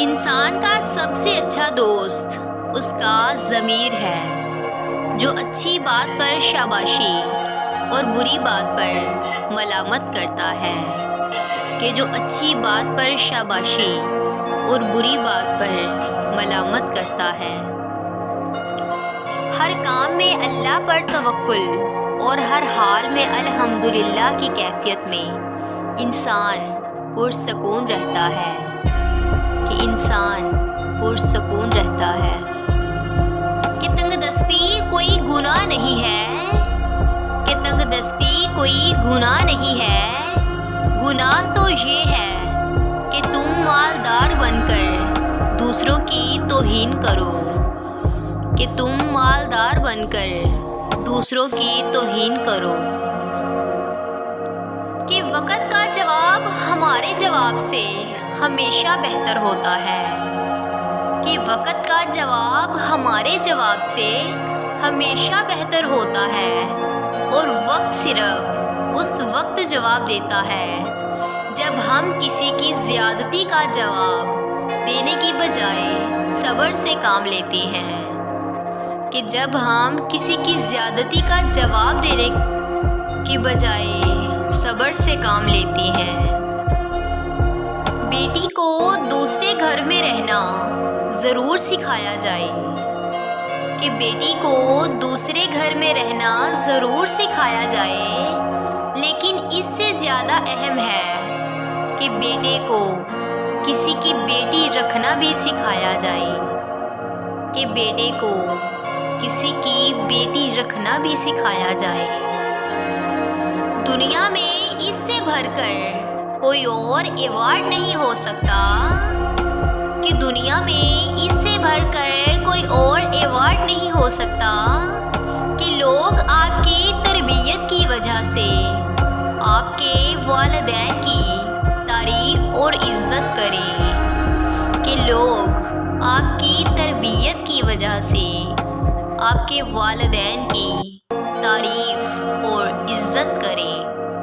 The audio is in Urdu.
انسان کا سب سے اچھا دوست اس کا ضمیر ہے، جو اچھی بات پر شاباشی اور بری بات پر ملامت کرتا ہے، کہ جو اچھی بات پر شاباشی اور بری بات پر ملامت کرتا ہے۔ ہر کام میں اللہ پر توکل اور ہر حال میں الحمدللہ کی کیفیت میں انسان پرسکون رہتا ہے، کہ انسان پرسکون رہتا ہے، کہ تنگ دستی کوئی گناہ نہیں ہے، کہ تنگ دستی کوئی گناہ نہیں ہے، گناہ تو یہ ہے کہ تم مالدار بن کر دوسروں کی توہین کرو، کہ تم مالدار بن کر دوسروں کی توہین کرو، کہ وقت کا جواب ہمارے جواب سے ہمیشہ بہتر ہوتا ہے، کہ وقت کا جواب ہمارے جواب سے ہمیشہ بہتر ہوتا ہے، اور وقت صرف اس وقت جواب دیتا ہے جب ہم کسی کی زیادتی کا جواب دینے کی بجائے صبر سے کام لیتے ہیں، کہ جب ہم کسی کی زیادتی کا جواب دینے کی بجائے صبر سے کام لیتے ہیں۔ بیٹی کو دوسرے گھر میں رہنا ضرور سکھایا جائے، کہ بیٹی کو دوسرے گھر میں رہنا ضرور سکھایا جائے، لیکن اس سے زیادہ اہم ہے کہ بیٹے کو کسی کی بیٹی رکھنا بھی سکھایا جائے، کہ بیٹے کو کسی کی بیٹی رکھنا بھی سکھایا جائے۔ دنیا میں اس سے بڑھ کر کوئی اور ایوارڈ نہیں ہو سکتا، کہ دنیا میں اس سے بڑھ کر کوئی اور ایوارڈ نہیں ہو سکتا کہ لوگ آپ کی تربیت کی وجہ سے آپ کے والدین کی تعریف اور عزت کریں، کہ لوگ آپ کی تربیت کی وجہ سے آپ کے والدین کی تعریف اور عزت کریں۔